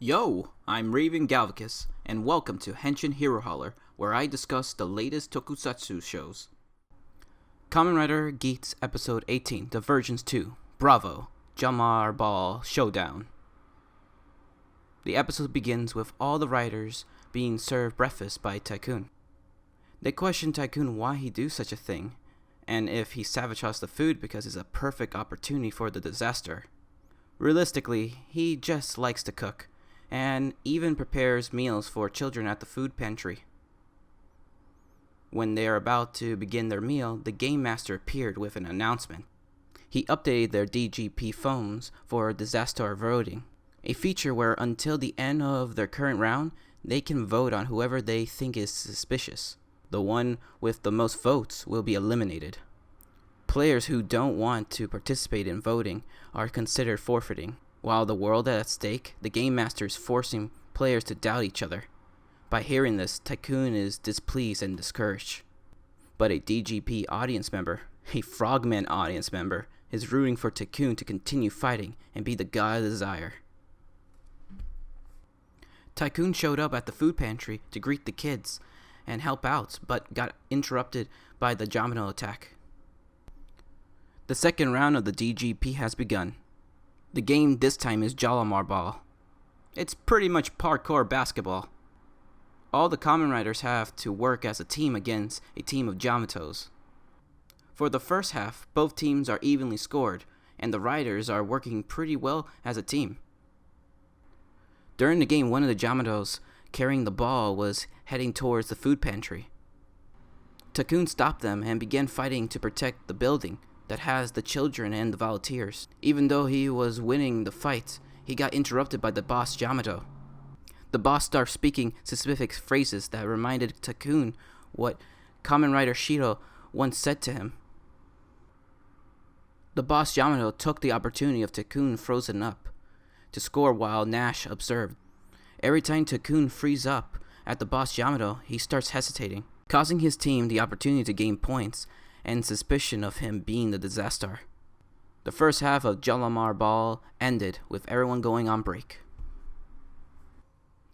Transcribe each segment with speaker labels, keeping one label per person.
Speaker 1: Yo, I'm Raven Galvicus, and welcome to Henshin Hero Holler, where I discuss the latest tokusatsu shows. Kamen Rider Geats ep.18, Divergence 2, Bravo, Jamar Ball Showdown. The episode begins with all the riders being served breakfast by Tycoon. They question Tycoon why he do such a thing, and if he sabotages the food because it's a perfect opportunity for the disaster. Realistically, he just likes to cook, and even prepares meals for children at the food pantry. When they are about to begin their meal, the Game Master appeared with an announcement. He updated their DGP phones for disaster voting, a feature where until the end of their current round, they can vote on whoever they think is suspicious. The one with the most votes will be eliminated. Players who don't want to participate in voting are considered forfeiting. While the world is at stake, the Game Master is forcing players to doubt each other. By hearing this, Tycoon is displeased and discouraged. But a DGP audience member, a Frogman audience member, is rooting for Tycoon to continue fighting and be the god of desire. Tycoon showed up at the food pantry to greet the kids and help out, but got interrupted by the Jamino attack. The second round of the DGP has begun. The game this time is Jalamar Ball. It's pretty much parkour basketball. All the Kamen Riders have to work as a team against a team of Jamatos. For the first half, both teams are evenly scored, and the Riders are working pretty well as a team. During the game, one of the Jamatos carrying the ball was heading towards the food pantry. Tycoon stopped them and began fighting to protect the building that has the children and the volunteers. Even though he was winning the fight, he got interrupted by the boss Yamato. The boss started speaking specific phrases that reminded Tycoon what Kamen Rider Shiro once said to him. The boss Yamato took the opportunity of Tycoon frozen up to score while Nash observed. Every time Tycoon frees up at the boss Yamato, he starts hesitating, causing his team the opportunity to gain points and suspicion of him being the disaster. The first half of Jalamar Ball ended with everyone going on break.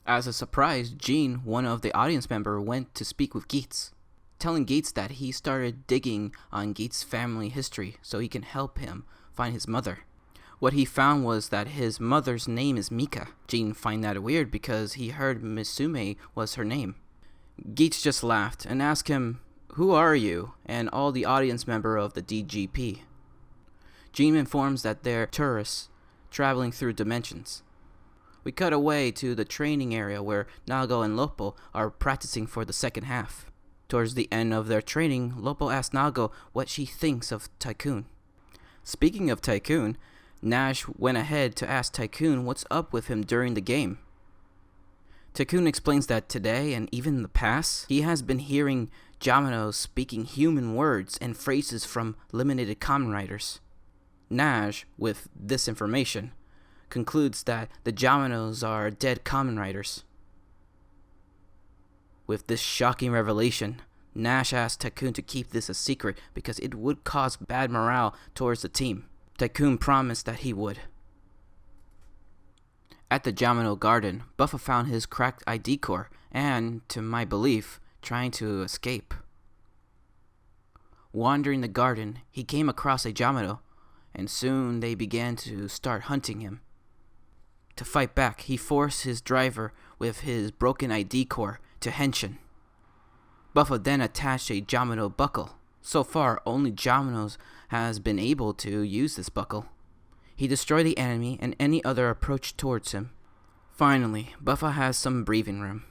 Speaker 1: As a surprise, Gene, one of the audience members, went to speak with Geats, telling Geats that he started digging on Geats' family history so he can help him find his mother. What he found was that his mother's name is Mika. Gene found that weird because he heard Misume was her name. Geats just laughed and asked him, "Who are you?" and all the audience member of the DGP. Gene informs that they're tourists traveling through dimensions. We cut away to the training area where Nago and Lopo are practicing for the second half. Towards the end of their training, Lopo asks Nago what she thinks of Tycoon. Speaking of Tycoon, Nash went ahead to ask Tycoon what's up with him during the game. Tycoon explains that today and even in the past, he has been hearing Jamanos speaking human words and phrases from eliminated Kamen Riders. Nash, with this information, concludes that the Jamanos are dead Kamen Riders. With this shocking revelation, Nash asks Tycoon to keep this a secret because it would cause bad morale towards the team. Tycoon promised that he would. At the Jamino garden, Buffa found his cracked ID core and, to my belief, trying to escape. Wandering the garden, he came across a Jamino, and soon they began to start hunting him. To fight back, he forced his driver with his broken ID core to Henshin. Buffa then attached a Jamino buckle. So far, only Jaminos has been able to use this buckle. He destroyed the enemy and any other approach towards him. Finally, Buffa has some breathing room.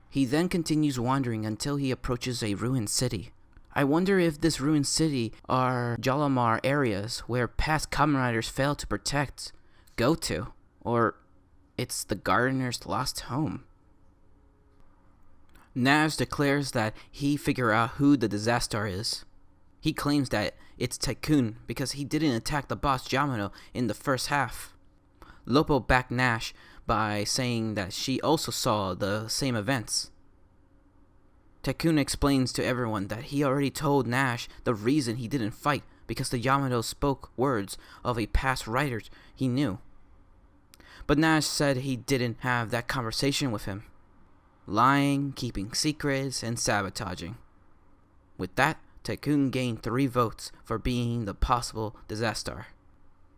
Speaker 1: He then continues wandering until he approaches a ruined city. I wonder if this ruined city are Jalamar areas where past Kamen Riders failed to protect, go to, or it's the gardener's lost home. Nash declares that he figured out who the disaster is. He claims that it's Tycoon because he didn't attack the boss Jamino in the first half. Lopo backed Nash by saying that she also saw the same events. Tycoon explains to everyone that he already told Nash the reason he didn't fight because the Yamato spoke words of a past rider he knew. but Nash said he didn't have that conversation with him. Lying, keeping secrets, and sabotaging. With that, Tycoon gained 3 votes for being the possible disaster.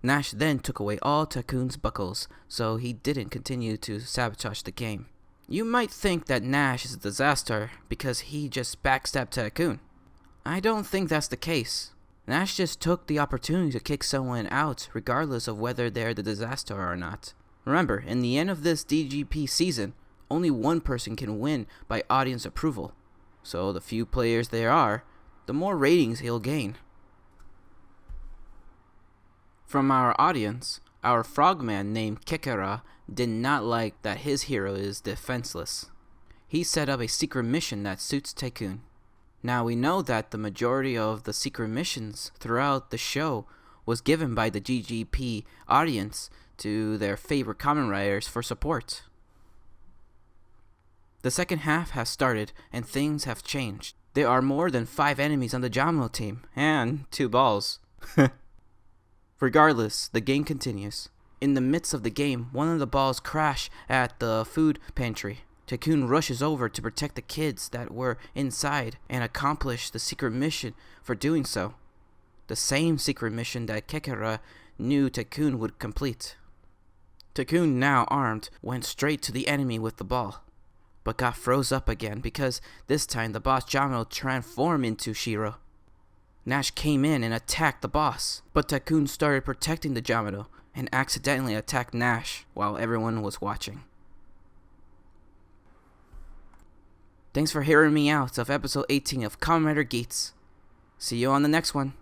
Speaker 1: Nash then took away all Tycoon's buckles, so he didn't continue to sabotage the game. You might think that Nash is a disaster because he just backstabbed Tycoon. I don't think that's the case. Nash just took the opportunity to kick someone out regardless of whether they're the disaster or not. Remember, in the end of this DGP season, only one person can win by audience approval. So the few players there are, the more ratings he'll gain. From our audience, our frogman named Kekara did not like that his hero is defenseless. He set up a secret mission that suits Tycoon. Now we know that the majority of the secret missions throughout the show was given by the GGP audience to their favorite Kamen writers for support. The second half has started and things have changed. There are more than 5 enemies on the Jamno team, and 2 balls. Regardless, the game continues. In the midst of the game, one of the balls crash at the food pantry. Tycoon rushes over to protect the kids that were inside and accomplish the secret mission for doing so. The same secret mission that Kekara knew Tycoon would complete. Tycoon, now armed, went straight to the enemy with the ball, but got froze up again because this time the boss Jamno transformed into Shiro. Nash came in and attacked the boss, but Tycoon started protecting the Jamno and accidentally attacked Nash while everyone was watching. Thanks for hearing me out of episode 18 of Kamen Rider Geats. See you on the next one.